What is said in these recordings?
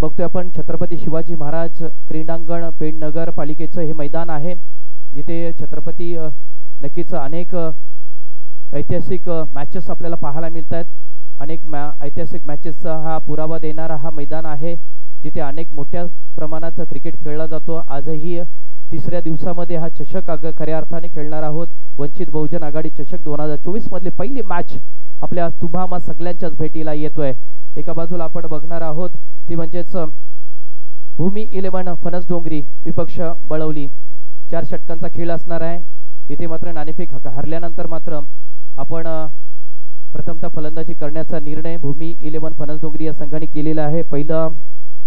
बघतोय आपण छत्रपती शिवाजी महाराज क्रीडांगण पेण नगर पालिकेचं हे मैदान आहे, जिथे छत्रपती नक्कीच अनेक ऐतिहासिक मॅचेस आपल्याला पाहायला मिळतात। अनेक ऐतिहासिक मॅचेसचा हा पुरावा देणारा हा मैदान आहे, जिथे अनेक मोठ्या प्रमाणात क्रिकेट खेळला जातो। आजही तिसऱ्या दिवसामध्ये हा चषक खऱ्या अर्थाने खेळणार आहोत। वंचित बहुजन आघाडी चषक 2024 मधली पहिली मॅच आपल्या तुम्हा सगळ्यांच्याच भेटीला येतोय। एका बाजूला आपण बघणार आहोत ती म्हणजेच भूमी 11 फणस डोंगरी विपक्ष बळवली। 4 षटकांचा खेळ असणार आहे। इथे मात्र नाणेफेक हरल्यानंतर मात्र आपण प्रथमतः फलंदाजी करण्याचा निर्णय भूमी 11 फणस डोंगरी या संघाने केलेला आहे। पहिला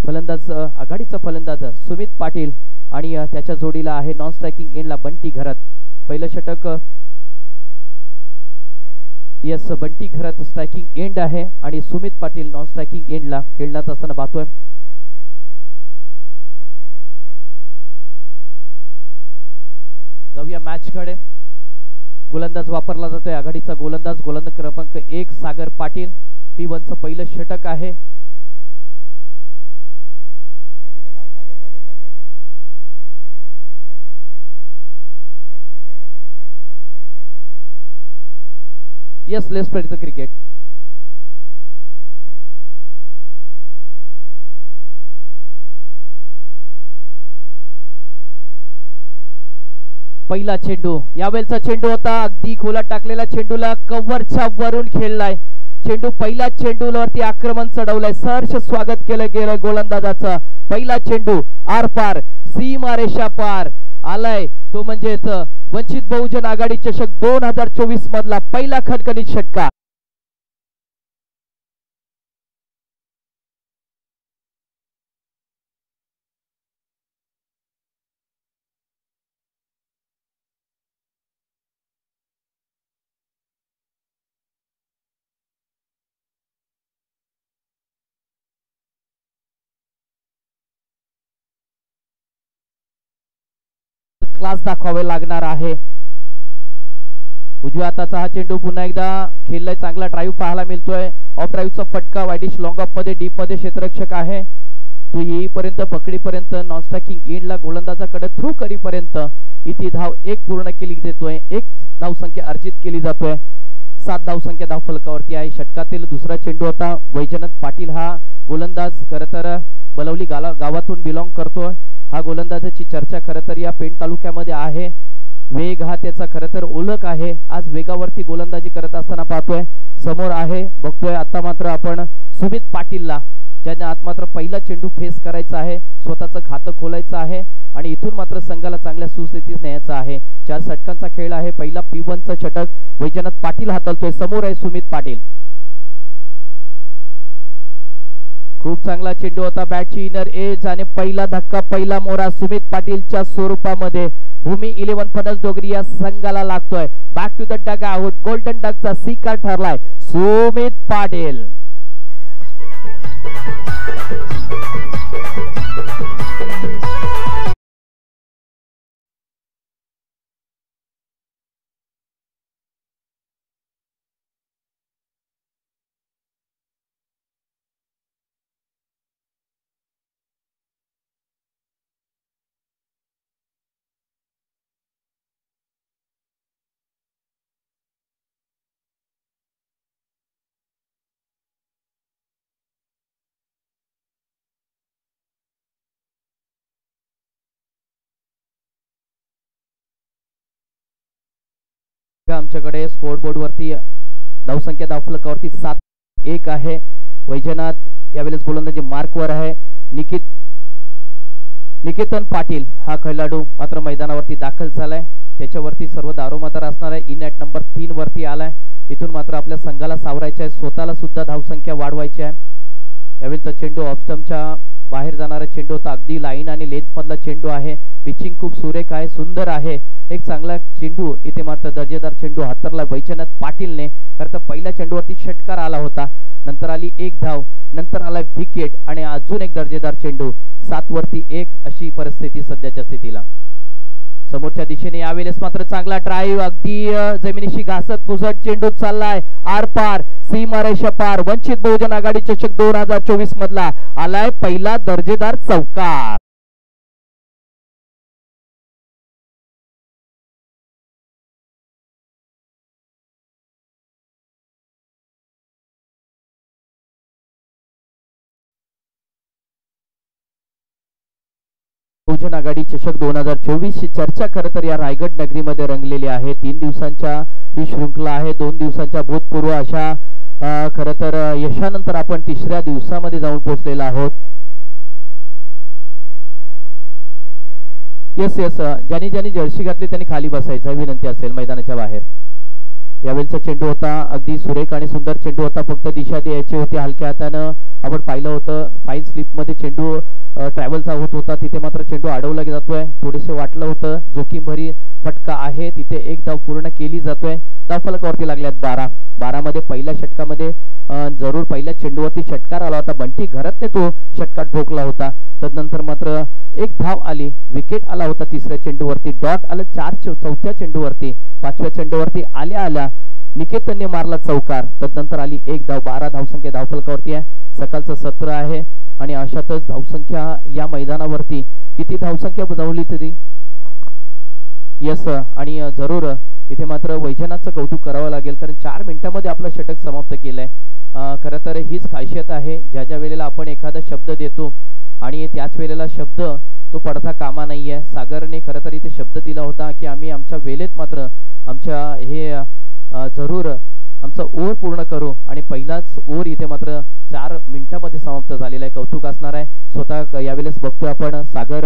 फलंदाज आघाडीचा फलंदाज सुमित पाटील आणि त्याच्या जोडीला आहे नॉन स्ट्रायकिंग एंडला बंटी घरत। पहिलं षटक यस बंटी घरत स्ट्रायकिंग एंड आहे आणि सुमित पाटील नॉन स्ट्रायकिंग एंडला खेळण्यात असताना पाहतोय। जाऊया मॅच कडे। गोलंदाज वापरला जातोय आघाडीचा गोलंदाज क्रमांक 1 सागर पाटील। P1 चं पहिलं षटक आहे। तिथं नाव सागर पाटील टाकलं ते ठीक आहे ना, तुम्ही शांतपणे सांगा काय चाललंय। Yes let's play the cricket. पहिला चेंडू, यावेळचा चेंडू होता अगदी खोलात टाकलेला चेंडूला कव्हरच्या वरून खेळलाय। चेंडू पहिला चेंडूवरती आक्रमण चढवलंय। सहर्ष स्वागत केलं गेलं गोलंदाजाचं। पहिला चेंडू आरपार सीमारेषा पार आलाय, तो म्हणजे वंचित बहुजन आघाडी चषक 2024 मधला पहिला खणखणीत षटकार। क्लास दाखवावे लागणार आहे। उजव्या हाताचा हा चेंडू पुन्हा एकदा खेळलाय, चांगला ड्राइव्ह पाहायला मिळतोय। ऑफ ड्राइव्हचा फटका वाईडिश लॉंग ऑफ मध्ये डीप मध्ये क्षेत्ररक्षक आहे, तो येईपर्यंत पकडीपर्यंत नॉन स्ट्रायकिंग एंडला गोलंदाजाकडे थ्रू करीपर्यंत इथे धाव 1 पूर्ण केली देतोय। 1 धावसंख्या अर्जित केली जातोय। 7 धावसंख्या धावफलकावरती आहे। षटकातील दुसरा चेंडू होता। वैजनाथ पाटील हा गोलंदाज खरतर बलवली गावातून बिलॉंग करतोय। हा गोलंदाजाची चर्चा खरतर या पेण तालुक्यामध्ये आहे। वेग हा त्याचा खरतर ओळख आहे। आज वेगावरती गोलंदाजी करत असताना पाहतोय समोर आहे, बघतोय आता मात्र आपण सुमित पाटीलला, ज्याने आत मात्र पहिला चेंडू फेस करायचा आहे, स्वतःचं खातं खोलायचं आहे आणि इथून मात्र संघाला चांगल्या सुस्थितीत न्यायचं आहे। 4 षटकांचा खेळ आहे। पहिला P1 चं षटक वैजनाथ पाटील हाताळतोय, समोर आहे सुमित पाटील। खूप चांगला चेंडू होता, बॅटची इनर एज आणि पहिला धक्का पहिला मोरा सुमित पाटीलच्या स्वरूपामध्ये भूमी 11 फणस डोंगरी या संघाला लागतोय। Back to the Doug out, golden डगचा शिकार ठरलाय सुमित पाटील। आमच्याकडे स्कोर बोर्ड वरती धावसंख्या धावफलकावरती 7-1 आहे। वैजनाथ यावेळेस गोलंदाजी मार्कवर आहे। निकेतन पाटील हा खेळाडू मात्र मैदानावरती दाखल झालाय, त्याच्यावरती सर्व दारोमदार असणार आहे। इन ॲट नंबर 3 वरती आलाय। इथून मात्र आपल्या संघाला सावरायचे आहे, स्वतःला सुद्धा धावसंख्या वाढवायची आहे। यावेळचा चेंडू ऑफ स्टंपच्या बाहेर जाणारा चेंडू होता, अगदी लाईन आणि लेंथ मधला चेंडू आहे। पिचिंग खूप सुरेख आहे, सुंदर आहे। एक चांगला चेंडू इथे मात्र दर्जेदार चेंडू हातरला वैजनाथ पाटीलने। खरं पहिल्या चेंडूवरती षटकार आला होता, नंतर आली 1 धाव, नंतर आला विकेट आणि अजून एक दर्जेदार चेंडू। 7 वरती 1 अशी परिस्थिती सध्याच्या स्थितीला। समोरच्या दिशेने यावेळेस मात्र चांगला ड्राईव्ह अगदी जमिनीशी घासत पुसट चेंडू चाललाय आर पार सीमारेषा पार. वंचित बहुजन आघाडी चषक 2024 मधला आलाय पहिला दर्जेदार चौकार. बहुजन आघाडी चषक 2024 ची चर्चा खरं तर या रायगड नगरीमध्ये रंगलेली आहे. 3 दिवसांच्या ही शृंखला आहे. 2 दिवसांच्या भूतपूर्व अशा खरं तर यशानंतर आपण तिसऱ्या दिवसामध्ये जाऊन पोहोचलेलो आहोत. यस यस ज्यांनी ज्यांनी जर्सी घातली त्यांनी खाली बसायचं विनंती असेल मैदानाच्या बाहेर. यावेळेचा चेंडू होता अगदी सुरेख आणि सुंदर चेंडू होता. फक्त दिशा द्यायची होती हलक्या हातानं. आपण पाहिलं होतं फाईल स्लिप मध्ये चेंडू ट्रॅव्हलचा होत होता. तिथे मात्र चेंडू अडवला जातोय. थोडेसे वाटलं होतं जोखीम भरी फटका आहे. तिथे एक धाव पूर्ण केली जातोय. धावफलकावरती लागल्यात 12 मध्ये पहिल्या षटकामध्ये जरूर पहिल्या चेंडूवरती षटकार आला होता. बंटी घरातने तो षटकार ठोकला होता. तदनंतर मात्र एक धाव आली. विकेट आला होता तिसऱ्या चेंडूवरती. डॉट आलं चौथ्या चेंडूवरती. 5व्या चेंडूवरती आल्या निकेतनने मारला चौकार. तदनंतर आली एक धाव. 12 धावसंख्या धावफलकावरती आहे. सकाळचं सत्र आहे आणि अशातच धावसंख्या या मैदानावरती किती धावसंख्या धावली तरी यस आणि जरूर इथे मात्र वैजनाथचं कौतुक करावं लागेल कारण 4 मिनिटांमध्ये आपलं षटक समाप्त केलंय. खरं तर हीच खासियत आहे. ज्या वेळेला आपण एखादा शब्द देतो आणि त्याच वेळेला शब्द तो पडता कामा नाहीये. सागरने खरं तर इथे शब्द दिला होता की आम्ही आमच्या वेळेत मात्र आमच्या हे जरूर आमचा ओव्हर पूर्ण करू आणि पहिलाच ओव्हर इथे मात्र 4 मिनिटांमध्ये समाप्त झालेला आहे. कौतुक असणार आहे. स्वतः यावेळेस बघतोय आपण सागर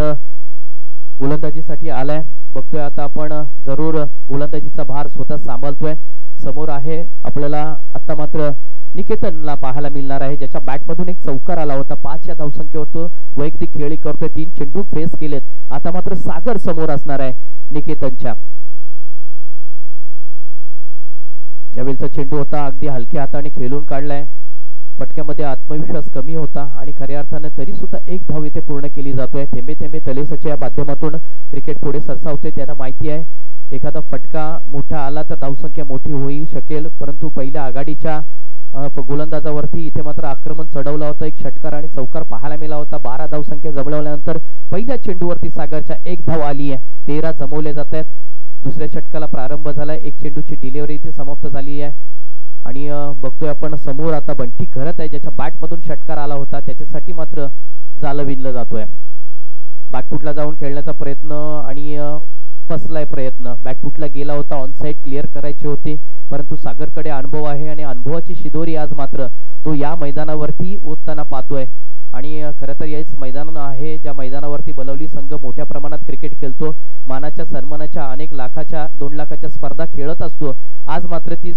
गोलंदाजीसाठी आलाय. बघतोय आता आपण जरूर गोलंदाजीचा भार स्वतः सांभाळतोय. समोर आहे आपल्याला आता मात्र निकेतनला पाहायला मिळणार आहे ज्याच्या बॅटमधून एक चौकार आला होता. 5 या धावसंख्येवर तो वैयक्तिक खेळी करतोय. 3 चेंडू फेस केलेत. आता मात्र सागर समोर असणार आहे निकेतनच्या. यावेळेचा चेंडू होता अगदी हलक्या हाताने खेळून काढलाय. फटक्यामध्ये आत्मविश्वास कमी होता आणि खऱ्या अर्थाने तरी सुद्धा एक धाव इथे पूर्ण केली जातोय. थेंबे थेंबे तलेसाच्या माध्यमातून क्रिकेट पुढे सरसावते. त्यांना माहिती आहे एखादा फटका मोठा आला तर धावसंख्या मोठी होऊ शकेल परंतु पहिल्या आघाडीच्या गोलंदाजावरती इथे मात्र आक्रमण चढवलं होतं. एक षटकार आणि चौकार पाहायला मिळाला होता. 12 धावसंख्या जमवल्यानंतर पहिल्या चेंडूवरती सागरच्या एक धाव आली आहे. 13 जमवले जात आहेत. दुसऱ्या षटकाला प्रारंभ झालाय. एक चेंडूची डिलिव्हरी इथे समाप्त झाली आहे आणि बघतोय आपण समोर आता बंटी घरत आहे ज्याच्या बॅटमधून षटकार आला होता. त्याच्यासाठी मात्र जालं विणलं जातोय. बॅकफुटला जाऊन खेळण्याचा प्रयत्न आणि फसलाय प्रयत्न. बॅकफुटला गेला होता. ऑन साइड क्लिअर करायची होती परंतु सागरकडे अनुभव आहे आणि अनुभवाची शिदोरी आज मात्र तो या मैदानावरती ओतताना पाहतोय. आणि खरं तर याच मैदान आहे ज्या मैदानावरती बलवली संघ मोठ्या प्रमाणात क्रिकेट खेळतो. मानाच्या सन्मानाच्या अनेक लाखाच्या 2 लाखाच्या स्पर्धा खेळत असतो. आज मात्र ती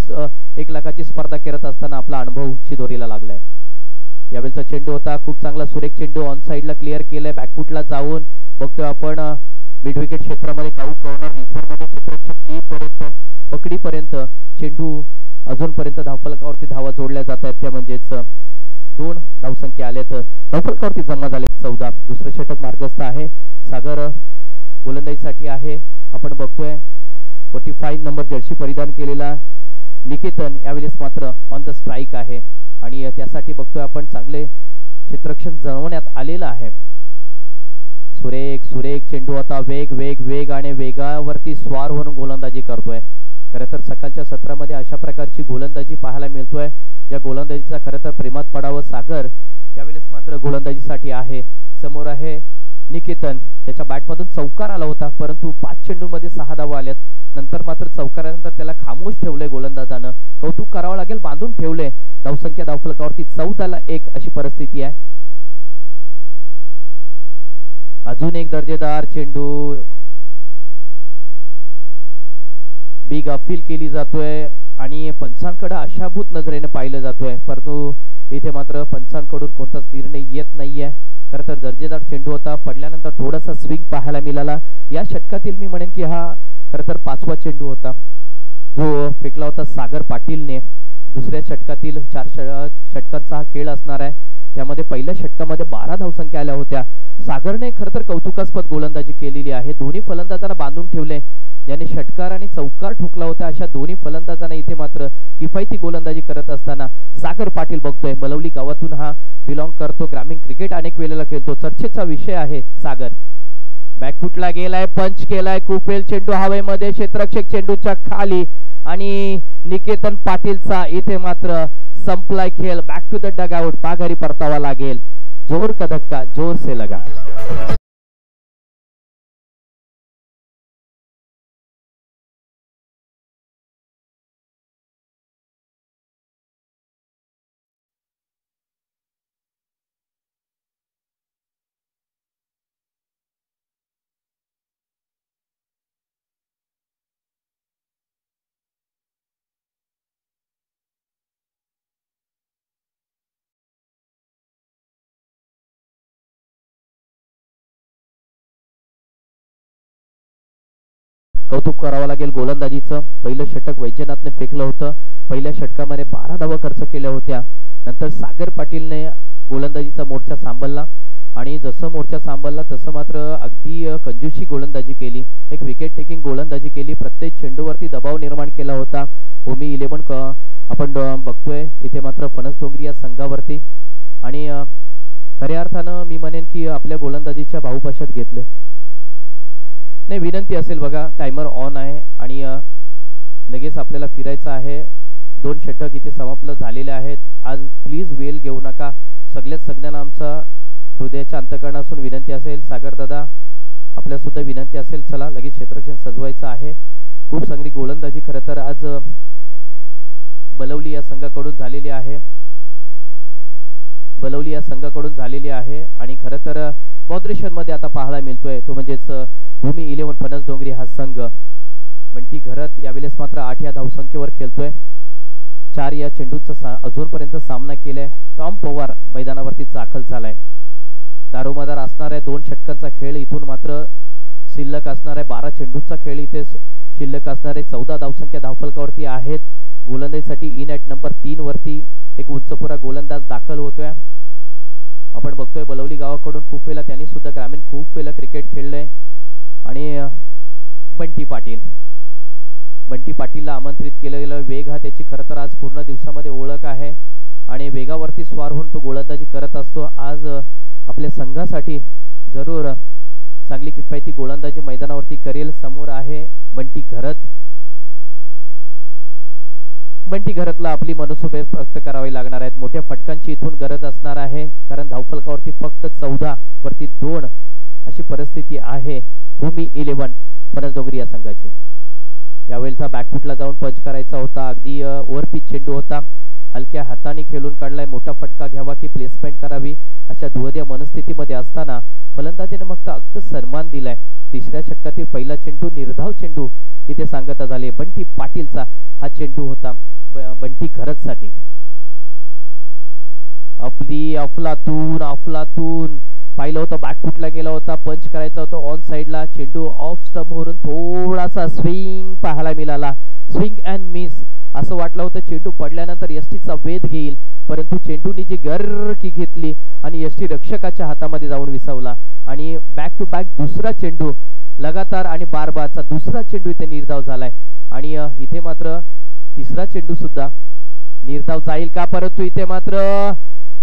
1 लाखाची स्पर्धा करत असताना आपला अनुभव शिदोरीला लागलाय. यावेळेचा चेंडू होता खूप चांगला सुरेख चेंडू ऑन साइडला क्लिअर केलाय. बॅकफुटला जाऊन बघतोय आपण मिड विकेट क्षेत्रामध्ये काऊ कॉर्नर रिझर्व्हमध्ये चित्राची पकडीपर्यंत चेंडू अजूनपर्यंत धावफलकावरती धावा जोडल्या जात आहेत. त्या म्हणजेच 2 धावसंख्या आल्यात. धावफलकावरती जमा झाले 14. दुसरं षटक मार्गस्थ आहे. सागर गोलंदाजीसाठी आहे. आपण बघतोय 45 नंबर जर्सी परिधान केलेला निकेतन यावेळेस मात्र ऑन द स्ट्राईक आहे आणि त्यासाठी बघतोय आपण चांगले क्षेत्ररक्षण जमवण्यात आलेलं आहे. सुरेख सुरेख चेंडू आता वेग आणि वेगावरती स्वार होऊन गोलंदाजी करतोय. खरं तर सकाळच्या सत्रामध्ये अशा प्रकारची गोलंदाजी पाहायला मिळतोय ज्या गोलंदाजीचा खरं तर प्रेमात पडावं. सागर यावेळेस मात्र गोलंदाजीसाठी आहे. समोर आहे निकेतन ज्याच्या बॅटमधून चौकार आला होता परंतु 5 चेंडूंमध्ये 6 धावा आल्यात. नंतर मात्र चौकारानंतर त्याला खामोश ठेवले गोलंदाजानं. कौतुक करावं लागेल. बांधून ठेवले. धावसंख्या धावफलकावरती 14ला 1 अशी परिस्थिती आहे. अजून एक दर्जेदार चेंडू बिग अपील केली जातोय आणि पंचांकडे आशाभूत नजरेने पाहिलं जातोय परंतु इथे मात्र पंचांकडून कोणताच निर्णय येत नाहीये. खरं तर दर्जेदार चेंडू होता. पडल्यानंतर थोडासा स्विंग पाहायला मिळाला. या षटकातील मी म्हणेन की हा खरं तर 5वा चेंडू होता जो फेकला होता सागर पाटीलने. दुसऱ्या षटकातील 4 षटकांचा हा खेळ असणार आहे. त्यामध्ये पहिल्या षटकामध्ये 12 धावसंख्या आल्या होत्या. सागरने खरं तर कौतुकास्पद गोलंदाजी केलेली आहे. दोन्ही फलंदाजांना बांधून ठेवले, ज्यांनी षटकार आणि चौकार ठोकला होता. अशा दोन्ही फलंदाजांना इथे मात्र किफायती गोलंदाजी करत असताना सागर पाटील बघतोय. बलवली गावातून हा बिलॉंग करतो. ग्रामीण क्रिकेट अनेक वेळेला खेळतो. चर्चेचा विषय आहे सागर. बॅकफुटला गेलाय, पंच केलाय, कुपेल चेंडू हवेमध्ये, क्षेत्ररक्षक चेंडूच्या खाली आणि निकेतन पाटीलचा इथे मात्र संपलाय खेळ. Back to the Doug out, माघारी परतावा लागेल. जोर का धक्का जोर से लगा. कौतुक करावं लागेल गोलंदाजीचं. पहिलं षटक वैजनाथने फेकलं होतं. पहिल्या षटकामध्ये 12 धावा खर्च केल्या होत्या. नंतर सागर पाटीलने गोलंदाजीचा मोर्चा सांभाळला आणि जसं मोर्चा सांभाळला तसं मात्र अगदी कंजूशी गोलंदाजी केली. एक विकेट टेकिंग गोलंदाजी केली. प्रत्येक चेंडूवरती दबाव निर्माण केला होता. भूमी 11 आपण बघतोय इथे मात्र फणस डोंगरी या संघावरती. आणि खऱ्या अर्थानं मी म्हणेन की आपल्या गोलंदाजीच्या भाऊपाशात घेतले. नाही, विनंती असेल बघा, टायमर ऑन आहे आणि लगेच आपल्याला फिरायचं आहे. 2 षटक इथे समाप्त झालेले आहेत. आज प्लीज वेळ घेऊ नका. सगळ्यांना आमचा हृदयाच्या अंतकरणातून विनंती असेल. सागर दादा आपल्यासुद्धा विनंती असेल. चला लगेच क्षेत्ररक्षण सजवायचं आहे. खूप चांगली गोलंदाजी खरं तर आज बलवली या संघाकडून झालेली आहे. बलवली या संघाकडून झालेली आहे आणि खरं तर बॉद्रेशनमध्ये आता पाहायला मिळतोय तो म्हणजेच भूमी 11 फणस डोंगरी हा संघ. बंटी घरत यावेळेस मात्र 8 या धावसंख्येवर खेळतोय. 4 या चेंडूंचा अजूनपर्यंत सामना केलाय. टॉम पवार मैदानावरती दाखल झालाय. दारोमदार असणार आहे 2 षटकांचा खेळ. इथून मात्र शिल्लक असणार आहे 12 चेंडूंचा खेळ इथे शिल्लक असणार आहे. 14 धावसंख्या धावफलकावरती आहेत. गोलंदाजीसाठी इन ॲट नंबर 3 वरती एक उंचपुरा गोलंदाज दाखल होतोय. आपण बघतोय बलवली गावाकडून खूप वेळा त्यांनी सुद्धा ग्रामीण खूप वेळा क्रिकेट खेळलंय. आणि बंटी पाटीलला आमंत्रित केलं गेलं. वेग हा त्याची खरं तर आज पूर्ण दिवसामध्ये ओळख आहे आणि वेगावरती स्वार होऊन तो गोलंदाजी करत असतो. आज आपल्या संघासाठी जरूर चांगली किफायती गोलंदाजी मैदानावरती करेल. समोर आहे बंटी घरतला आपली मनसुबे व्यक्त करावी लागणार आहेत. मोठ्या फटकांची इथून गरज असणार आहे कारण धावफलकावरती फक्त 14 वरती 2 अशी परिस्थिती आहे भूमी 11 फणस डोंगरी या संघाची. यावेळेचा बॅकफुटला जाऊन पंच करायचा होता. अगदी ओव्हरपिच चेंडू होता. हलक्या हाताने खेळून काढलाय. मोठा फटका घ्यावा की प्लेसमेंट करावी अशा दुहद्या मनस्थितीमध्ये असताना फलंदाजीने मग सन्मान दिलाय. तिसऱ्या षटकातील पहिला चेंडू निर्धाव चेंडू इथे सांगता झाले. बंटी पाटीलचा हा चेंडू होता बंटी घरतसाठी. अफलातून पाहिलं होतं. बॅकफुटला गेला होता. पंच करायचा होता ऑन साइडला. चेंडू ऑफ स्टंपवरून थोडासा स्विंग पाहायला मिळाला. स्विंग अँड मिस असं वाटलं होतं. चेंडू पडल्यानंतर यष्टीचा वेध घेईल परंतु चेंडूनी जी गरकी घेतली आणि यष्टी रक्षकाच्या हातामध्ये जाऊन विसवला आणि बॅक टू बॅक दुसरा चेंडू लगातार आणि बारबारचा दुसरा चेंडू इथे निर्धाव झालाय. आणि इथे मात्र तिसरा चेंडू सुद्धा निर्धाव जाईल का. परंतु इथे मात्र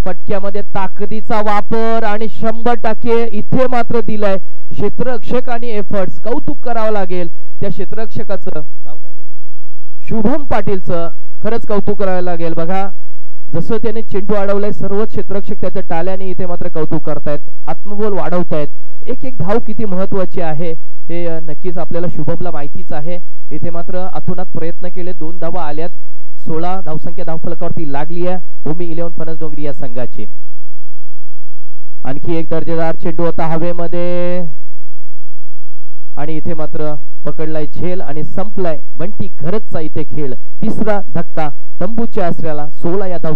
फटक्यामध्ये ताकदीचा वापर आणि 100% इथे मात्र दिलाय क्षेत्ररक्षक आणि एफर्ट्स. कौतुक करावं लागेल त्या क्षेत्ररक्षकाचं. नाव काय? शुभम पाटीलचं. खरंच कौतुक करावं लागेल. बघा जसं त्याने चेंडू अडवलाय सर्व क्षेत्ररक्षक त्याच्या टाळ्याने इथे मात्र कौतुक करतायत. आत्मबल वाढवतायत. एक धाव किती महत्वाची आहे ते नक्कीच आपल्याला शुभमला माहितीच आहे. इथे मात्र अतुनात प्रयत्न केले. 2 धावा आल्यात. 16 धावसंख्या धावफलकावरती लागली आहे भूमी 11 फणस डोंगरी या संघाची. आणखी एक दर्जेदार चेंडू होता हवेमध्ये आणि इथे मात्र पकडलाय झेल आणि संपलाय बंटी घरतचा इथे खेळ. तिसरा धक्का तंबूच्या आसऱ्याला. 16 या धाव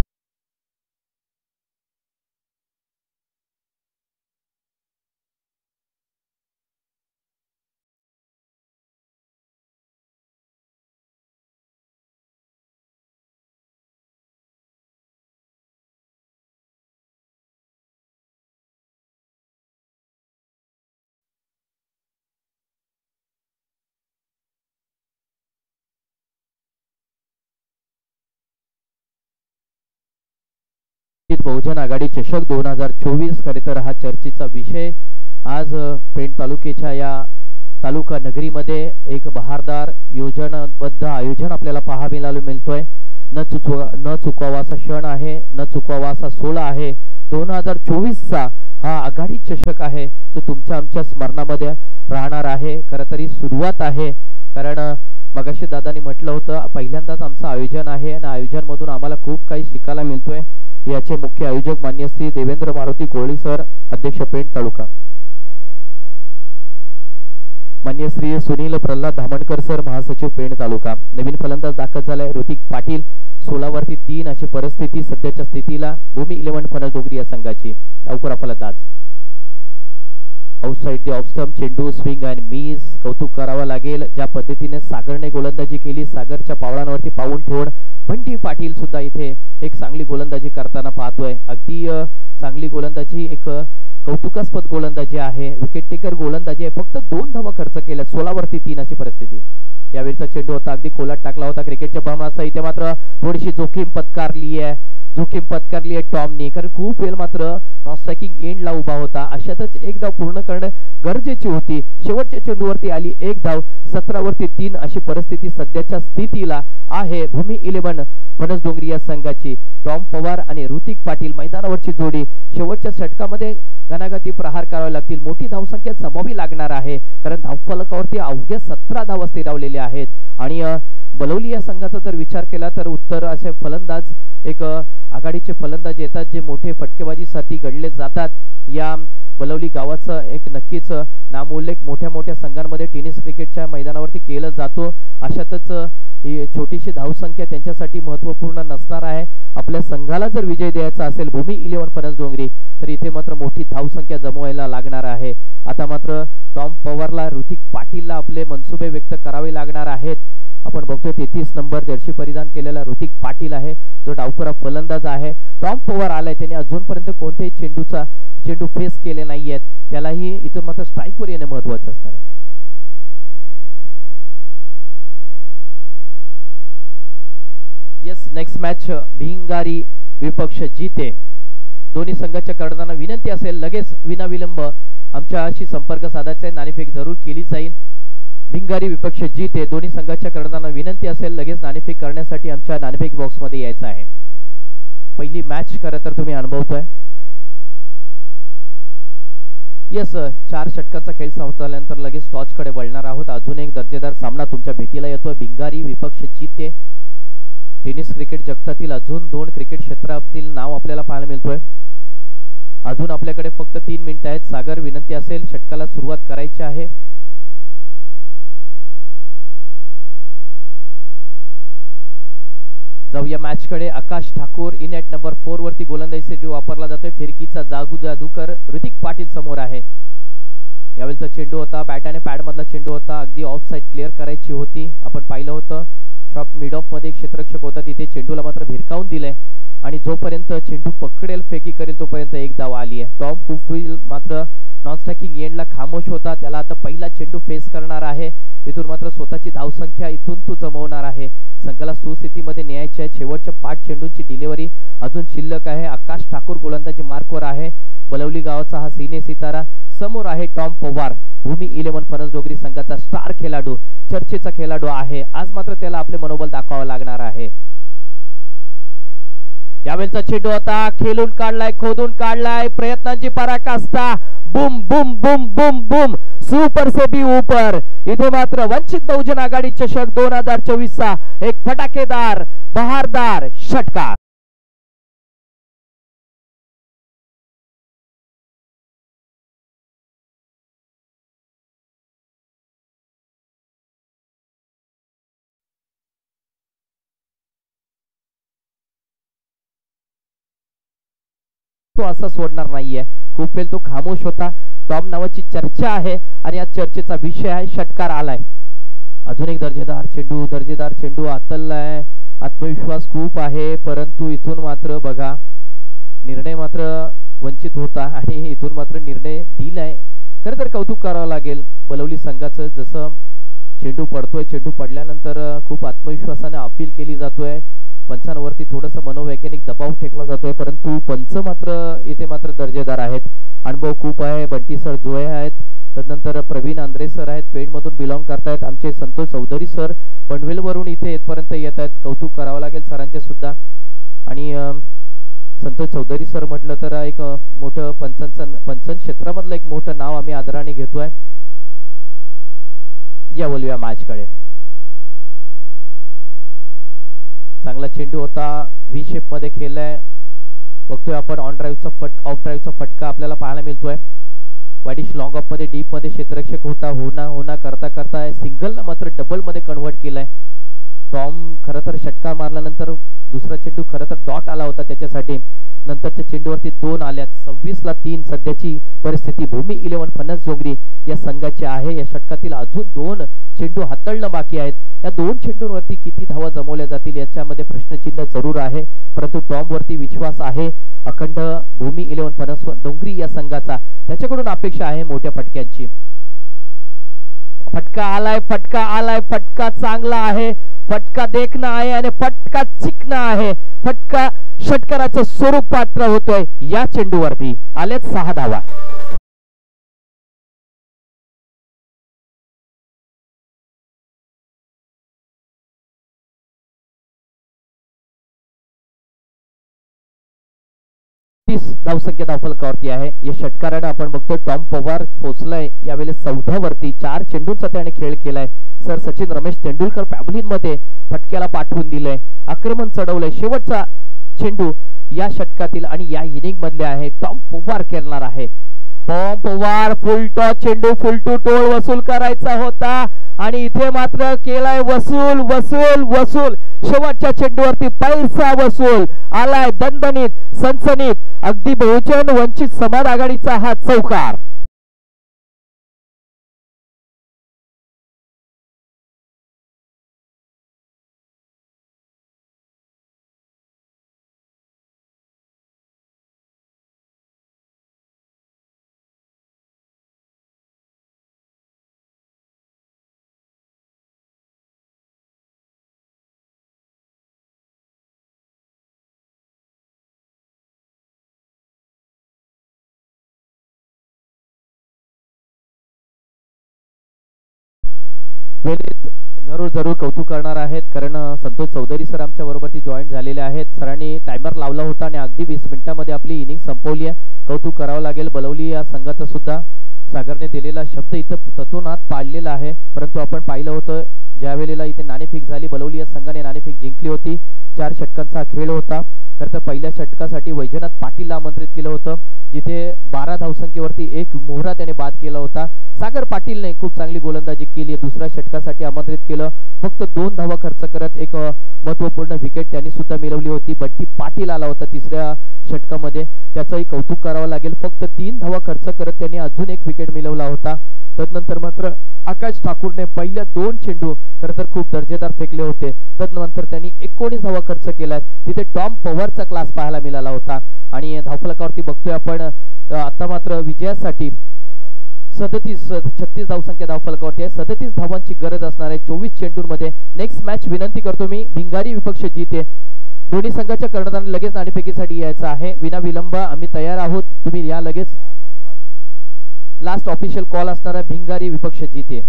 वंचित बहुजन आघाडी चषक 2024 खरे तर हा चर्चेचा विषय। आज पेण तालुक्याच्या या तालुका नगरीमध्ये एक बहारदार योजनाबद्ध आयोजन आपल्याला पाहायला मिळतोय। न चुकावा असा क्षण आहे, न चुकावा असा सोहळा आहे। 2024चा हा आघाडी चषक आहे जो तुमच्या आमच्या स्मरणामध्ये राहणार आहे। खरं तरी सुरुवात आहे, कारण मगाशी दादांनी म्हटलं होतं पहिल्यांदाच आमचं आयोजन आहे आणि आयोजनमधून आम्हाला खूप काही शिकायला मिळतोय। याचे मुख्य आयोजक मान्य श्री देवेंद्र मारुती कोळी सर, अध्यक्ष पेण तालुका, मान्य श्री सुनील प्रल्हाद धामणकर सर, महासचिव पेण तालुका। नवीन फलंदाज दाखल झालाय ऋतिक पाटील, 16 वरती 3 अशी परिस्थिती सध्याच्या स्थितीला भूमी 11 फणसडोंगरी या संघाची। लवकर फलंदाज आउटसाइड द ऑफ स्टंप, चेंडू स्विंग अँड मिस। कौतुक करावं लागेल ज्या पद्धतीने सागरने गोलंदाजी केली, सागरच्या पावलांवरती पाऊल ठेवून बंटी पाटील सुद्धा इथे एक चांगली गोलंदाजी करताना पाहतोय। अगदी चांगली गोलंदाजी, एक कौतुकास्पद गोलंदाजी आहे, विकेट टेकर गोलंदाजी आहे। फक्त 2 धावा खर्च केल्या, 16 वरती 3 अशी परिस्थिती। यावेळीचा चेंडू होता अगदी खोलात टाकला होता क्रिकेटच्या भावनाचा। इथे मात्र थोडीशी जोखीम पत्कारली आहे टॉमनी, कारण खूप वेळ मात्र नॉन स्ट्रायकिंग एंडला उभा होता। अशातच एक धाव पूर्ण करणे गरजेची होती। शेवटच्या चेंडूवरती आली एक धाव, 17 वरती 3 अशी परिस्थिती सध्याच्या स्थितीला आहे भूमी 11 फणसडोंगरी या संघाची। टॉम पवार आणि ऋतिक पाटील मैदानावरची जोडी, शेवटच्या षटकामध्ये घणाघाती प्रहार करावे लागतील। मोठी धावसंख्या जमावी लागणार आहे, कारण धावफलकावरती अवघ्या 17 धावा स्थिरावलेल्या आहेत। आणि बलवली या संघाचा जर विचार केला तर उत्तर असे फलंदाज, एक आघाडीचे फलंदाज येतात जे मोठे फटकेबाजीसाठी गणले जातात। या बलवली गावाचं एक नक्कीच नामोल्लेख मोठ्या मोठ्या संघांमध्ये टेनिस क्रिकेटच्या मैदानावरती केलं जातो। अशातच ही छोटीशी धावसंख्या त्यांच्यासाठी महत्त्वपूर्ण नसणार आहे। आपल्या संघाला जर विजय द्यायचा असेल भूमी 11 फणसडोंगरी, तर इथे मात्र मोठी धावसंख्या जमवायला लागणार आहे। आता मात्र टॉम पवारला, ऋतिक पाटीलला आपले मनसुबे व्यक्त करावे लागणार आहेत। आपण बघतोय 33 नंबर जर्सी परिधान केलेला ऋतिक पाटील आहे जो डावखुरा फलंदाज आहे। टॉम पवार आलाय, त्याने अजूनपर्यंत कोणत्याही चेंडू फेस केले नाहीयेत, त्यालाही इथून मात्र स्ट्राईकवर येणे महत्त्वाचं असणार आहे। यस, नेक्स्ट मॅच भिंगारी विपक्ष जीते। दोन्ही संघाच्या कर्णधारांना विनंती असेल लगेच विनाविलंब आमच्याशी संपर्क साधायचा आहे, नाणेफेक जरूर केली जाईल। भिंगारी विपक्ष जीते, दोन्ही संघाच्या कर्णधारांना विनंती असेल लगेच नाणेफेक करण्यासाठी आमच्या नाणेफेक बॉक्स मध्ये यायचं आहे। पहिली मॅच खरं तर तुम्ही अनुभवतोय। यस, 4 षटकांचा खेळ संपल्यानंतर लगेच टॉच कडे वळणार आहोत। अजून एक दर्जेदार सामना तुमच्या भेटीला येतोय। भिंगारी विपक्ष जीते, टेनिस क्रिकेट जगतातील अजून 2 क्रिकेट क्षेत्रातील नाव आपल्याला पाहायला मिळतोय। अजून आपल्याकडे फक्त 3 मिनिटं आहेत। सागर, विनंती असेल षटकाला सुरुवात करायची आहे। जाऊया मॅच कडे। आकाश ठाकूर इन ॲट नंबर 4 वरती गोलंदाजीसाठी वापरला जातोय। फिरकीचा जादूकर ऋतिक पाटील समोर आहे। यावेळीचा चेंडू होता बॅट आणि पॅड मधला चेंडू होता, अगदी ऑफ साइड क्लिअर करायची होती। आपण पाहिलं होतं शॉट मिड ऑफ मध्ये एक क्षेत्ररक्षक होता, तिथे चेंडूला मात्र भिरकावून दिले आणि जोपर्यंत चेंडू पकडेल, फेकी करेल तोपर्यंत एक धाव आली आहे। टॉम खूप वेळ मात्र नॉन स्ट्रायकिंग एंडला खामोश होता, त्याला आता पहिला चेंडू फेस करणार आहे। इथून मात्र स्वतःची धावसंख्या इथून तो जमवणार आहे। संघाला सुस्थितीमध्ये न्यायचे आहे। शेवटच्या 5 चेंडूंची डिलिव्हरी अजून शिल्लक आहे। आकाश ठाकूर गोलंदाजी मार्कवर आहे। बलवली गावाचा हा सिने सितारा समोर आहे टॉम पवार, भूमी 11 फणसडोंगरी संघाचा स्टार खेळाडू, चर्चेचा खेळाडू आहे। आज मात्र त्याला आपले मनोबल दाखवावे लागणार आहे। यावेळचा चेंडू होता, खेळून काढलाय, खोदून काढलाय, प्रयत्नांची पराकाष्ठा, boom boom boom boom boom, super से भी ऊपर। इथे मात्र वंचित बहुजन आघाडी चषक 2024चा एक फटाकेदार बहारदार षटकार। तो असा सोडणार नाहीये, खूप वेळ तो खामोश होता। टॉम नावाची चर्चा आहे आणि या चर्चेचा विषय आहे षटकार आलाय। अजून एक दर्जेदार चेंडू आतललाय, आत्मविश्वास खूप आहे, परंतु इथून मात्र बघा निर्णय मात्र वंचित होता आणि इथून मात्र निर्णय दिलाय। खरं तर कौतुक करावं लागेल बलवली संघाचं, जसं चेंडू पडतोय, चेंडू पडल्यानंतर खूप आत्मविश्वासाने अपील केली जातोय। पंचांवरती थोडंसं मनोवैज्ञानिक दबाव फेकला जातोय, परंतु पंच मात्र इथे मात्र दर्जेदार आहेत. अनुभव खूप आहे. बंटी सर जोये आहेत, तदनंतर प्रवीण आंद्रे सर आहेत, पेडमधून बिलॉंग करतायत. आमचे संतोष चौधरी सर पनवेलवरून इथे येतपर्यंत येत आहेत, कौतुक करावं लागेल सरांचे सुद्धा. आणि संतोष चौधरी सर म्हटलं तर एक मोठं पंचन क्षेत्रामधलं एक मोठं नाव आम्ही आदराने घेतोय. या बोलूया मॅचकडे. चांगला चेंडू होता, व्ही शेप मध्ये खेळलाय. बघतोय आपण ऑन ड्राईव्हचा ऑफ ड्राईव्हचा फटका आपल्याला पाहायला मिळतोय. वाईडिश लॉंग ऑफ मध्ये डीप मध्ये क्षेत्ररक्षक होता, होना करता करता सिंगल मात्र डबल मध्ये कन्वर्ट केलाय. टॉम खरं तर षटकार मारल्यानंतर दुसरा चेंडू खरं तर डॉट आला होता त्याच्यासाठी. नंतरच्या चेंडूवरती 2 आल्यात. 26-3 सध्याची परिस्थिती भूमी 11 फणस डोंगरी या संघाची आहे. या षटकातील अजून 2 चेंडू हाताळणं बाकी आहेत. या 2 चेंडूंवरती किती धावा जमवल्या जातील याच्यामध्ये प्रश्नचिन्ह जरूर आहे, परंतु टॉम वरती विश्वास आहे अखंड भूमी 11 फणस डोंगरी या संघाचा. त्याच्याकडून अपेक्षा आहे मोठ्या फटक्यांची. फटका आलाय, फटका चांगला आहे, फटका देखना आहे आणि फटका चिकना आहे. फटका षटकाराचं स्वरूप पात्र होतोय. या चेंडूवरती आलेत 6 धावा. धावसंख्या धावफलकावरती आहे. या षटकाराने आपण बघतोय टॉम पवार पोहोचलाय यावेळेस 14 वरती. 4 चेंडूंचा त्याने खेळ केलाय. सर सचिन रमेश तेंडुलकर पॅव्हलियन मध्ये फटक्याला पाठवून दिलंय, आक्रमण चढवलंय. शेवटचा चेंडू या षटकातील आणि या इनिंग मधले आहे. टॉम पवार खेळणार आहे. टॉम पवार फुल टॉस चेंडू, फुल टू टोल वसूल करायचा होता आणि इथे मात्र केलाय वसूल वसूल वसूल. शेवटच्या चेंडूवरती पैसा वसूल आलाय. दणदणीत सनसनीत अगदी बहुजन वंचित समाज आघाडीचा हा चौकार. वेळेत जरूर कौतुक करणार आहेत, कारण संतोष चौधरी सर आमच्या बरोबर जॉईन झालेले आहेत. सरांनी टायमर लावला होता आणि अगदी 20 मिनिटांमध्ये आपली इनिंग संपवली आहे. कौतुक करावं लागेल. बलवली या संघाचा सुद्धा सागरने दिलेला शब्द इथं तत्वनात पाळलेला आहे. परंतु आपण पाहिलं होतं ज्या वेळेला इथे नाणेफेक झाली, बलवली या संघाने नाणेफेक जिंकली होती. 4 षटकांचा खेळ होता. खरं तर पहिल्या षटकासाठी वैजनाथ पाटीलला आमंत्रित केलं होतं, जिथे 12 धावसंख्येवरती 1 मोहरा त्याने बाद केला होता. सागर पाटीलने खूप चांगली गोलंदाजी केली. दुसऱ्या षटकासाठी आमंत्रित केलं, फक्त 2 धावा खर्च करत एक महत्त्वपूर्ण विकेट त्यांनी सुद्धा मिळवली होती. बट्टी पाटील आला होता तिसऱ्या षटकामध्ये, त्याचंही कौतुक करावं लागेल. फक्त 3 धावा खर्च करत त्यांनी अजून एक विकेट मिळवला होता. तदनंतर मात्र आकाश ठाकूरने पहिल्या 2 चेंडू खरं तर खूप दर्जेदार फेकले होते. तदनंतर त्यांनी 19 धावा खर्च केल्यात. तिथे टॉम पवारचा क्लास पाहायला मिळाला होता. आणि धावफलकावरती बघतोय आपण आता मात्र विजयासाठी 36 धावसंख्या धावफलकावरती आहे. 37 धावांची गरज असणार आहे 24 चेंडूंमध्ये. नेक्स्ट मॅच विनंती करतो मी, भिंगारी विपक्ष जीते. दोन्ही संघाच्या कर्णधारांनी लगेच नाणेफेकीसाठी यायचं आहे. विना विलंब आम्ही तयार आहोत, तुम्ही या लगेच. लास्ट ऑफिशियल कॉल असणार आहे भिंगारी विपक्ष जीते.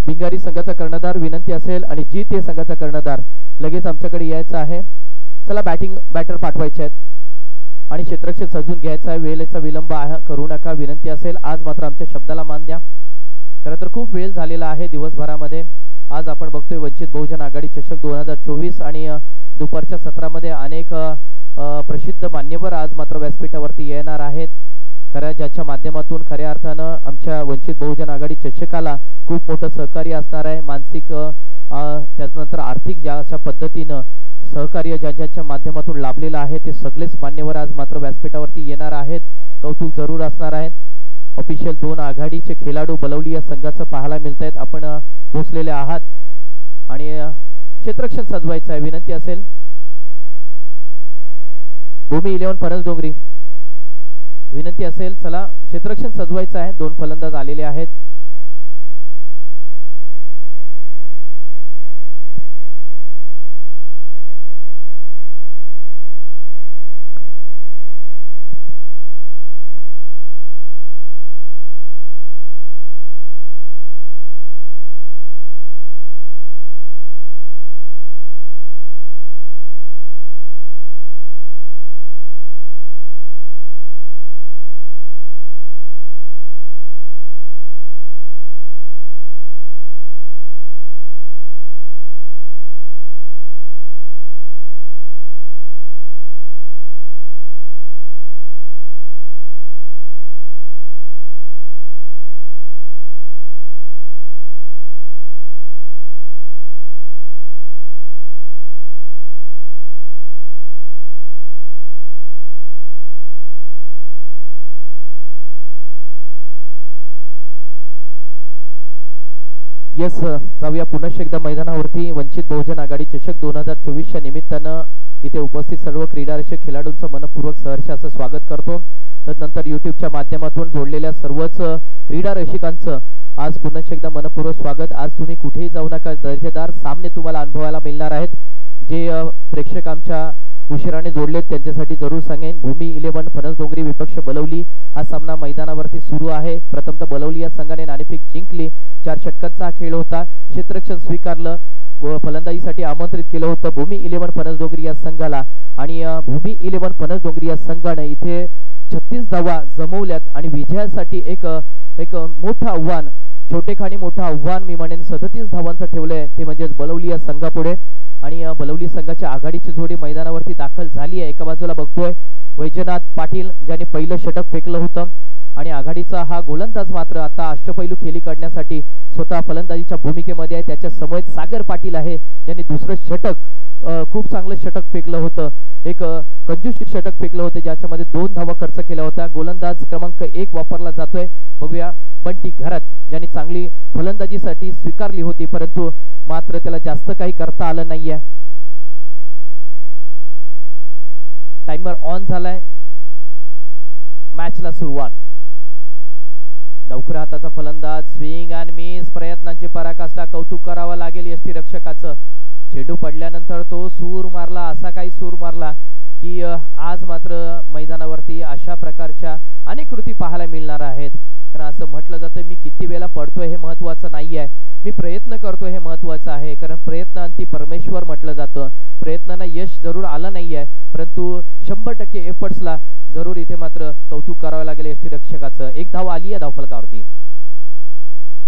भिंगारी संघाचा कर्णधार विनंती असेल आणि जीते संघाचा कर्णधार लगेच आमच्याकडे यायचं आहे. चला बॅटर पाठवायचे आहेत आणि क्षेत्ररक्षक सजून घ्यायचा आहे. वेळेचा विलंब करू नका, विनंती असेल. आज मात्र आमच्या शब्दाला मान द्या. खरं तर खूप वेळ झालेला आहे दिवसभरामध्ये. आज आपण बघतोय वंचित बहुजन आघाडी चषक 2024 आणि दुपारच्या सत्रामध्ये अनेक प्रसिद्ध मान्यवर आज मात्र व्यासपीठावरती येणार आहेत. खऱ्या ज्याच्या माध्यमातून खऱ्या अर्थानं आमच्या वंचित बहुजन आघाडी चषकाला खूप मोठं सहकार्य असणार आहे. मानसिक त्यानंतर आर्थिक ज्या अशा पद्धतीनं सहकार्य ज्यांच्या माध्यमातून लाभलेलं आहे ते सगळेच मान्यवर आज मात्र व्यासपीठावरती येणार आहेत. कौतुक जरूर असणार आहेत. ऑफिशियल 2 आघाडीचे खेळाडू बलवली या संघाचं पाहायला मिळत आहेत. आपण पोहोचलेले आहात आणि क्षेत्ररक्षण सजवायचं आहे, विनंती असेल. भूमी 11 फणस डोंगरी विनंती असेल. चला क्षेत्ररक्षण सजवायचं आहे. 2 फलंदाज आलेले आहेत. येस, जाऊया पुनश्च एकदा मैदानावरती. वंचित बहुजन आघाडी चषक 2024च्या निमित्तानं इथे उपस्थित सर्व क्रीडारसिक खेळाडूंचं मनपूर्वक सहर्ष असं स्वागत करतो. तदनंतर यूट्यूबच्या माध्यमातून जोडलेल्या सर्वच क्रीडा रसिकांचं आज पुनश्च एकदा मनपूर्वक स्वागत. आज तुम्ही कुठेही जाऊ नका, दर्जेदार सामने तुम्हाला अनुभवायला मिळणार आहेत. जे प्रेक्षक आमच्या उशिराने जोडलेत त्यांच्यासाठी जरूर सांगेन, भूमी 11 फणसडोंगरी विपक्ष बलवली हा सामना मैदानावरती सुरू आहे. प्रथमतः बलवली या संघाने नाणेफेक जिंकली. 4 षटकांचा हा खेळ होता. क्षेत्ररक्षण स्वीकारलं व फलंदाजीसाठी आमंत्रित केलं होतं भूमी 11 फणसडोंगरी या संघाला. आणि भूमी 11 फणसडोंगरी या संघाने इथे 36 धावा जमवल्यात आणि विजयासाठी एक मोठं आव्हान, छोटेखानी मोठं आव्हान मी म्हणेन 37 धावांचं ठेवलंय, ते म्हणजेच बलवली या संघापुढे. आणि बलवली संघाच्या आघाडीची जोडी मैदानावरती दाखल झाली आहे. एका बाजूला बघतोय वैजनाथ पाटील ज्यांनी पहिलं षटक फेकलं होतं आणि आघाडीचा हा गोलंदाज मात्र आता अष्टपैलू खेळी काढण्यासाठी स्वतः फलंदाजीच्या भूमिकेमध्ये आहे. त्याच्या समवेत सागर पाटील आहे ज्यांनी दुसरं षटक खूप चांगलं षटक फेकलं होतं, एक कंजूस षटक फेकलं होतं ज्याच्यामध्ये 2 धावा खर्च केला होता. गोलंदाज क्रमांक 1 वापरला जातोय. बघूया बंटी घरात ज्यांनी चांगली फलंदाजीसाठी स्वीकारली होती, परंतु मात्र त्याला जास्त काही करता आलं नाहीये. टाइमर ऑन झालाय. मॅचला सुरुवात. लवकर हाताचा फलंदाज, स्विंग अँड मिस, प्रयत्नांची पराकाष्ठा, कौतुक करावं लागेल यष्टी रक्षकाचं. चेंडू पडल्यानंतर तो सूर मारला, असा काही सूर मारला की आज मात्र मैदानावरती अशा प्रकारच्या अनेक कृती पाहायला मिळणार आहेत. कारण असं म्हटलं जातं मी किती वेळा पडतोय हे महत्त्वाचं नाही आहे, मी प्रयत्न करतोय हे महत्त्वाचं आहे. कारण प्रयत्नांती परमेश्वर म्हटलं जातं. प्रयत्नांना यश जरूर आलं नाही आहे, परंतु 100% एफर्ट्सला जरूर इथे मात्र कौतुक करावं लागेल यष्टी रक्षकाचं. 1 धाव आली आहे धावफलकावरती.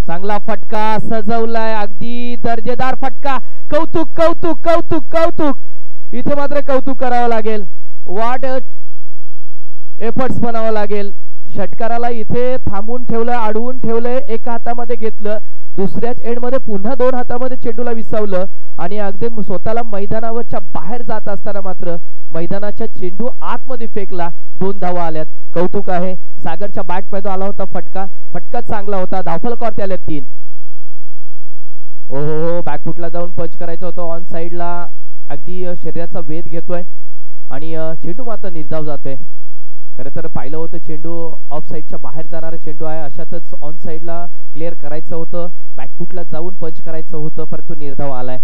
चांगला फटका सजवलाय, अगदी दर्जेदार फटका. कौतुक कौतुक कौतुक कौतुक, इथे मात्र कौतुक करावं लागेल. वाट एफर्ट्स बनावं लागेल. षटकाराला इथे थांबून ठेवलं, अडवून ठेवलंय, एका हातामध्ये घेतलं, दुसऱ्याच एंडमध्ये पुन्हा 2 हातामध्ये चेंडूला विसावलं आणि अगदी स्वतःला मैदानावरच्या बाहेर जात असताना मात्र मैदानाच्या चेंडू आतमध्ये फेकला. 2 धावा आल्यात. कौतुक आहे. सागरच्या बॅटमध्ये आला होता फटका, फटका चांगला होता. धावफलकावरती आल्यात 3. ओहो, बॅकफुटला जाऊन पंच करायचं होतं ऑन साइडला. अगदी शरीराचा वेध घेतोय आणि चेंडू मात्र निर्धाव जातोय. खरं तर पाहिलं होतं चेंडू ऑफ साईडच्या बाहेर जाणारा चेंडू आहे, अशातच ऑन साईडला क्लिअर करायचं होतं, बॅकफुटला जाऊन पंच करायचं होतं, परंतु निर्धाव आलाय.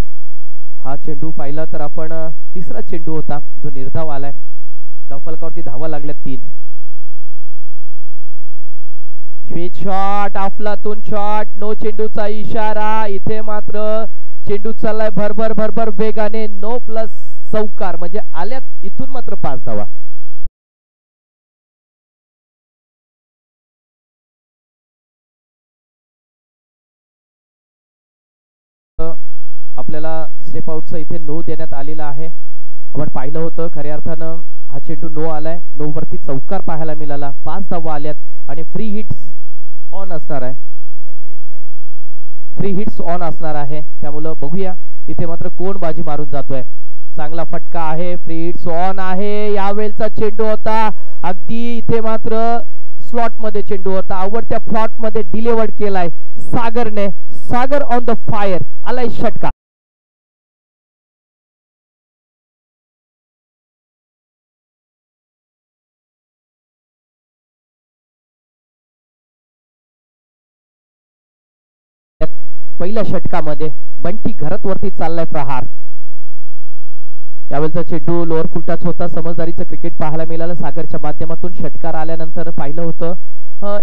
हा चेंडू पाहिला तर आपण तिसरा चेंडू होता जो निर्धाव आलाय. धावफलकावरती धावा लागल्यात 3. स्वीट शॉट, अफलातून शॉट, नो चेंडूचा इशारा. इथे मात्र चेंडू चाललाय भरभर भरभर वेगाने. नो प्लस चौकार, म्हणजे आल्यात इथून मात्र 5 धावा. आपल्याला स्टेप आउटचं इथे नो देण्यात आलेला आहे. आपण पाहिलं होतं खऱ्या अर्थानं हा चेंडू नो आलाय. नो वरती चौकार पाहायला मिळाला. 5 धावा आल्यात आणि फ्री हिट्स ऑन असणार आहे. फ्री हिट्स ऑन असणार आहे, त्यामुळे बघूया इथे मात्र कोण बाजी मारून जातोय. चांगला फटका आहे, फ्री हिट्स ऑन आहे. यावेळचा चेंडू होता अगदी इथे मात्र स्लॉट मध्ये चेंडू होता, आवडत्या फ्लॉट मध्ये डिलिव्हर्ड केलाय सागरने. सागर ऑन द फायर, आलाय षटकार. पहिल्या षटकामध्ये बंटी घरात वरती चाललाय प्रहार. यावेळचा चेंडू लोअर फुलटाच होता. समजदारीचं क्रिकेट पाहायला मिळालं सागरच्या माध्यमातून. षटकार आल्यानंतर पाहिलं होतं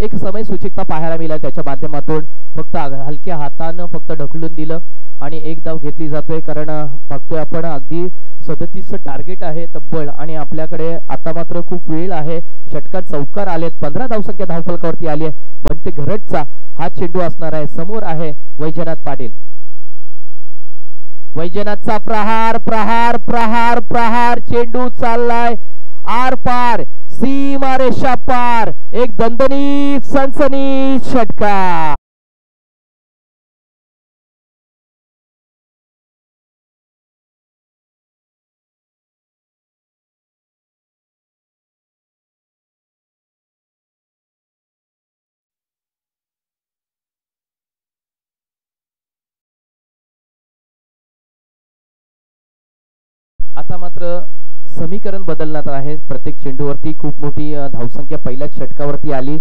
एक समय सूचिकता पाहायला मिळाली त्याच्या माध्यमातून. फक्त हलक्या हातानं फक्त ढकलून दिलं आणि 1 धाव घेतली जातोय. कारण बघतोय आपण अगदी 37 टार्गेट आहे तब्बल आणि आपल्याकडे आता मात्र खूप वेळ आहे. षटकार चौकार आलेत. 15 धावसंख्या धावफलकावरती आली आहे. बंटी घरटचा हा चेंडू असणार आहे. समोर आहे वैजनाथ पाटील. वैजनाथचा प्रहार प्रहार प्रहार प्रहार, चेंडू चाललाय आर पार, सीमा रेषा पार. एक दणदणीत सनसनीत षटकार. आता मात्र समीकरण बदलण्यात आहे. प्रत्येक चेंडूवरती खूप मोठी धावसंख्या पहिल्याच षटकावरती आली.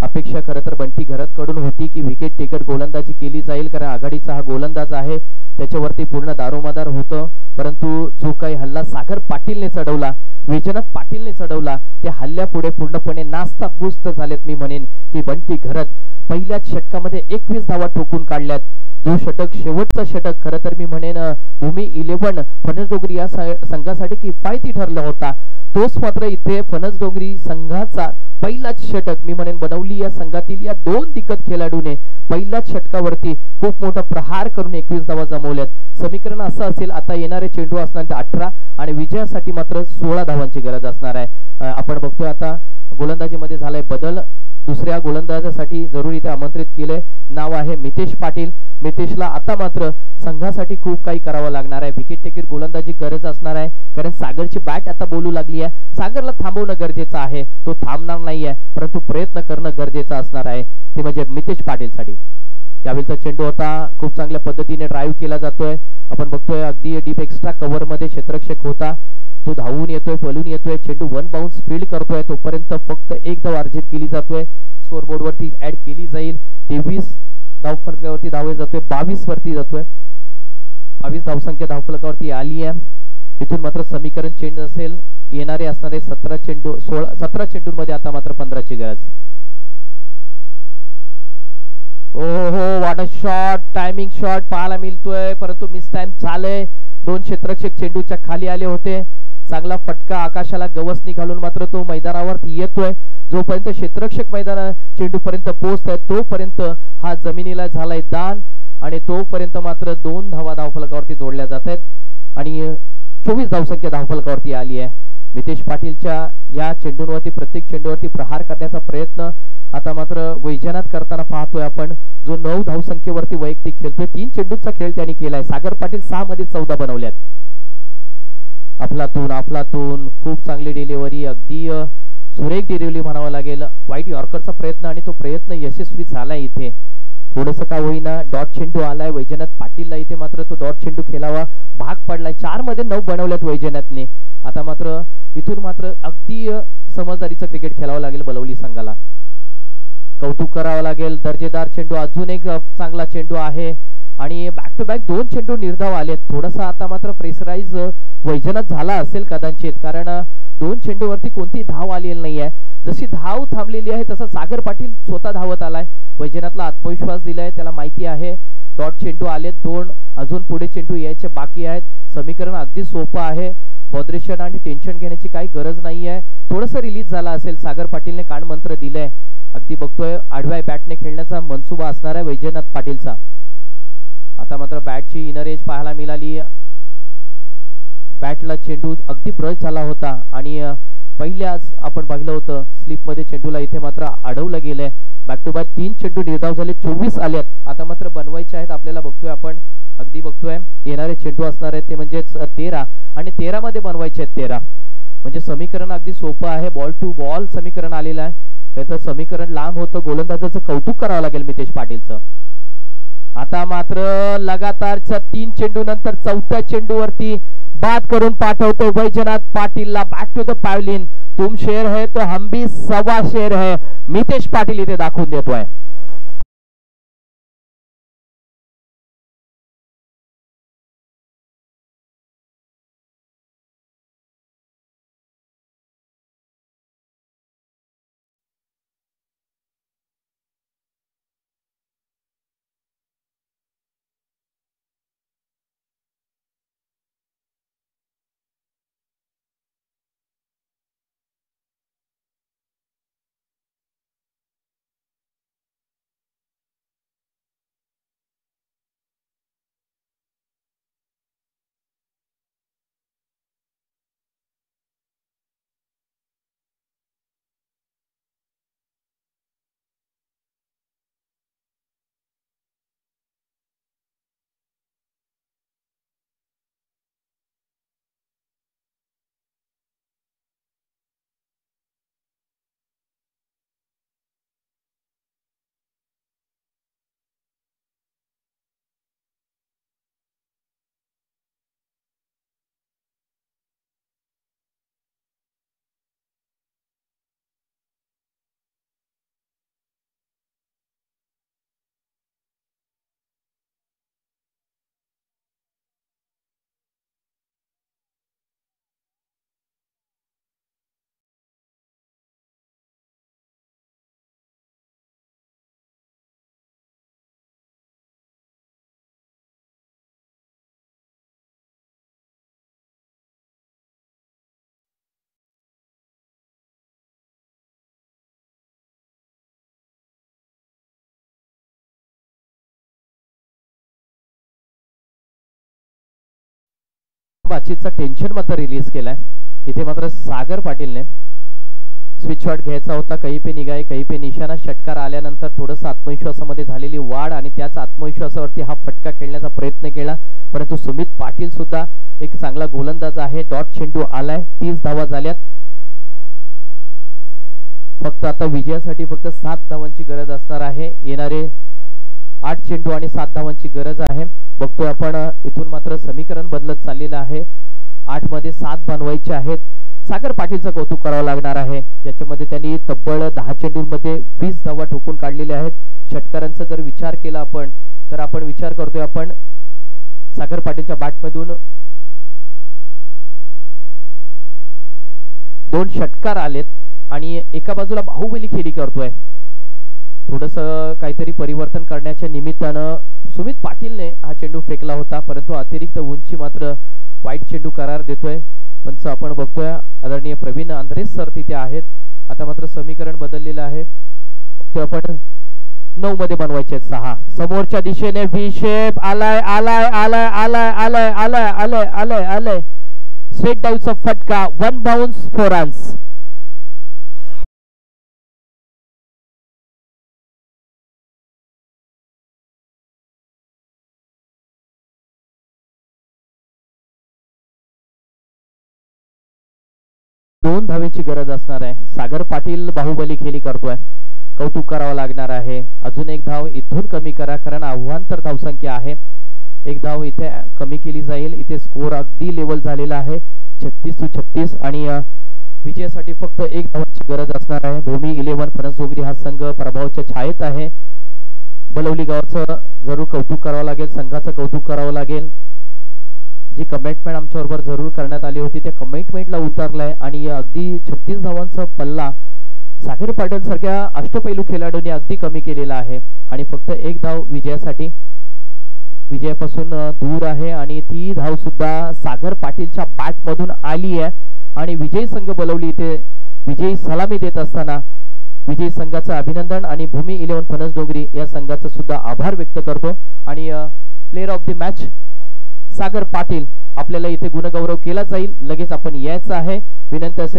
अपेक्षा खरं तर बंटी घरतकडून होती की विकेट टेकर गोलंदाजी केली जाईल, कारण आघाडीचा हा गोलंदाज आहे, त्याच्यावरती पूर्ण दारोमदार होतं. परंतु जो काही हल्ला सागर पाटीलने चढवला, वैजनाथ पाटीलने चढवला, त्या हल्ल्यापुढे पूर्णपणे नास्ताबुस्त झालेत. मी म्हणेन की बंटी घरत पहिल्याच षटकामध्ये 21 धावा ठोकून काढल्यात. जो षटक शेवटचा षटक खरं तर मी म्हणेन भूमी 11 फणसडोंगरी या संघासाठी किफायती ठरला होता, तोच मात्र इथे फणसडोंगरी संघाचा पहिलाच षटक मी म्हणेन बनवली या संघातील या दोन दिग्गज खेळाडूने पहिल्याच षटकावरती खूप मोठा प्रहार करून 21 धावा जमवल्यात. समीकरण असं असेल, आता येणारे चेंडू असणार 18 आणि विजयासाठी मात्र 16 धावांची गरज असणार आहे. आपण बघतोय आता गोलंदाजीमध्ये झालाय बदल. दुसऱ्या गोलंदाजासाठी जरूर इथे आमंत्रित केलंय, नाव आहे मितेश पाटील. मितेशला आता मात्र संघासाठी खूप काही करावं लागणार आहे. विकेट टेकर गोलंदाजी गरज असणार आहे, कारण सागरची बॅट आता बोलू लागली आहे. सागरला थांबवणं गरजेचं आहे, तो थांबणार नाही आहे, परंतु प्रयत्न करणं गरजेचं असणार आहे, ते म्हणजे मितेश पाटीलसाठी. यावेळीचा चेंडू होता खूप चांगल्या पद्धतीने ड्राईव्ह केला जातोय. आपण बघतोय अगदी डीप एक्स्ट्रा कव्हर मध्ये क्षेत्ररक्षक होता, तो धावून येतोय, पळून येतोय, चेंडू वन बाउन्स फील्ड करतोय. तोपर्यंत फक्त एक धाव अर्जित केली जातोय, स्कोरबोर्ड वरती ऍड केली जाईल. 23 धावफलकावरती धावले जातोय, 22 वरती जातोय, 22 धावसंख्या धावफलकावरती आली आहे. इथून मात्र समीकरण चेंज असेल, येणारे असणारे 17 चेंडू 17 चेंडूंमध्ये आता मात्र 15ची गरज. हो what a shot, timing shot पाहायला मिळतोय, परंतु मिस टाइम झालंय. दोन क्षेत्ररक्षक चेंडूच्या खाली आले होते. चांगला फटका आकाशाला गवसणी घालून मात्र तो मैदानावरती येतोय. जोपर्यंत क्षेत्ररक्षक मैदान चेंडूपर्यंत पोहोचताय तोपर्यंत हा जमिनीला झालाय दान, आणि तोपर्यंत मात्र 2 धावा धावफलकावरती जोडल्या जात आहेत आणि 24 धावसंख्या धावफलकावरती आली आहे. मितेश पाटीलच्या या चेंडूंवरती प्रत्येक चेंडूवरती प्रहार करण्याचा प्रयत्न आता मात्र वैजनाथ करताना पाहतोय आपण, जो 9 धावसंख्येवरती वैयक्तिक खेळतोय. 3 चेंडूचा खेळ त्यांनी केलाय. सागर पाटील 6 मध्ये 14 बनवल्यात. अफलातून खूप चांगली डिलिव्हरी, अगदी सुरेख डिलिव्हरी म्हणावं लागेल. वाईट यॉर्करचा प्रयत्न आणि तो प्रयत्न यशस्वी झालाय. इथे थोडंसं का होईना डॉट चेंडू आलाय वैजनाथ पाटीलला, इथे मात्र तो डॉट चेंडू खेळावा भाग पडलाय. 4 मध्ये 9 बनवल्यात वैजनाथने. आता मात्र इथून मात्र अगदी समजदारीचं क्रिकेट खेळावं लागेल बलवली संघाला. कौतुक करावं लागेल, दर्जेदार चेंडू, अजून एक चांगला चेंडू आहे आणि बॅक टू बॅक 2 चेंडू निर्धाव आलेत. थोडासा आता मात्र प्रेशराइज वैजनाथ झाला असेल कदाचित, कारण 2 चेंडूवरती कोणती धाव आलेली नाही आहे. जशी धाव थांबलेली आहे तसं सागर पाटील स्वतः धावत आलाय. वैजनाथला आत्मविश्वास दिलाय, त्याला माहिती आहे डॉट चेंडू आलेत 2, अजून पुढे चेंडू यायचे बाकी आहेत. समीकरण अगदी सोपं आहे, बॉद्रेशन आणि टेन्शन घेण्याची काही गरज नाही आहे. थोडंसं रिलीज झाला असेल, सागर पाटीलने कानमंत्र दिलाय. अगदी बघतोय आडव्या बॅटने खेळण्याचा मनसुबा असणार आहे वैजनाथ पाटीलचा. आता मात्र बॅटची इनर एज पाहायला मिळाली, बॅटला चेंडू अगदी ब्रश झाला होता आणि पहिल्याच आपण पाहिलं होतं स्लिपमध्ये चेंडूला इथे मात्र अडवलं गेलंय. बॅक टू बॅक 3 चेंडू निर्धाव झाले, 24 आलेत. आता मात्र बनवायचे आहेत आपल्याला. बघतोय आपण, अगदी बघतोय येणारे चेंडू असणार आहेत ते म्हणजे 13 आणि 13 मध्ये बनवायचे आहेत 13. म्हणजे समीकरण अगदी सोपं आहे, बॉल टू बॉल समीकरण आलेलं आहे. तर समीकरण लांब होतं, गोलंदाजाचं कौतुक करावं लागेल मितेश पाटीलचं. आता मात्र लगातारच्या 3 चेंडू नंतर 4थ्या चेंडूवरती बाद करून पाठवतो वैजनाथ पाटीलला बॅक टू द पॅव्हलियन. तुम शेर है तो हम भी सवा शेर है, मितेश पाटील इथे दाखवून देतोय. बातचीतचं टेन्शन मात्र रिलीज केलाय. इथे मात्र सागर पाटीलने स्विच शॉट घ्यायचा होता, कहीं पे निघाय कहीं पे निशाणा. षटकार आल्यानंतर थोडंसं आत्मविश्वासामध्ये झालेली वाढ आणि त्याच आत्मविश्वासावरती हा फटका खेळण्याचा प्रयत्न केला, परंतु सुमित पाटील सुद्धा एक चांगला गोलंदाज आहे. डॉट चेंडू आलाय, 30 धावा झाल्यात. फक्त आता विजयासाठी फक्त 7 धावांची गरज असणार आहे. येणारे 8 चेंडू आणि 7 धावांची गरज आहे. बघतोय आपण इथून मात्र समीकरण बदलत चाललेलं आहे. 8 मध्ये 7 बनवायचे आहेत. सागर पाटीलचं कौतुक करावं लागणार आहे, ज्याच्यामध्ये त्यांनी तब्बल 10 चेंडूंमध्ये 20 धावा ठोकून काढलेल्या आहेत. षटकारांचा जर विचार केला आपण तर आपण विचार करतोय आपण सागर पाटीलच्या बॅटमधून 2 षटकार आलेत आणि एका बाजूला बाहुबली खेळी करतोय. थोडंसं काहीतरी परिवर्तन करण्याच्या निमित्तानं सुमित पाटीलने हा चेंडू फेकला होता, परंतु अतिरिक्त उंची मात्र वाईट चेंडू करार देतोय. पंच आपण बघतोय आदरणीय प्रवीण आंद्रे सर तिथे आहेत. आता मात्र समीकरण बदललेलं आहे. बघतोय आपण 9 मध्ये बनवायचे 6. समोरच्या दिशेने व्ही शेप आलाय आलाय आलाय आलाय आलाय आलाय आलाय आलाय आलाय. स्ट्रेट डाऊनचा फटका, 1 बाउन्स 4 रन्स. दोन धावेची गरज असणार आहे. सागर पाटील बाहुबली खेळी करतोय, कौतुक करावं लागणार आहे. अजून एक धाव इथून कमी करा, कारण आव्हांतर धावसंख्या आहे. एक धाव इथे कमी केली जाईल. इथे स्कोर अगदी लेवल झालेला आहे 36-36 आणि विजयासाठी फक्त 1 धावांची गरज असणार आहे. भूमी 11 फणसडोंगरी हा संघ प्रभावाच्या छायेत आहे. बलवली गावाचं जरूर कौतुक करावं लागेल, संघाचं कौतुक करावं लागेल. जी कमिटमेंट आमच्याबरोबर जरूर करण्यात आली होती त्या कमिटमेंटला उतरलाय आणि अगदी 36 धावांचा पल्ला सागर पाटील सारख्या अष्टपैलू खेळाडूंनी अगदी कमी केलेला आहे आणि फक्त 1 धाव विजयासाठी विजयापासून दूर आहे आणि ती धाव सुद्धा सागर पाटीलच्या बॅट मधून आली आहे आणि विजयी संघ बलवली इथे विजयी सलामी देत असताना विजयी संघाचं अभिनंदन आणि भूमी 11 फणसडोंगरी या संघाचा सुद्धा आभार व्यक्त करतो. आणि player of the match Sagar Patil आपल्याला इथे गुणगौरव केला जाईल. लगेच आपण यायचं आहे. विनंती असेल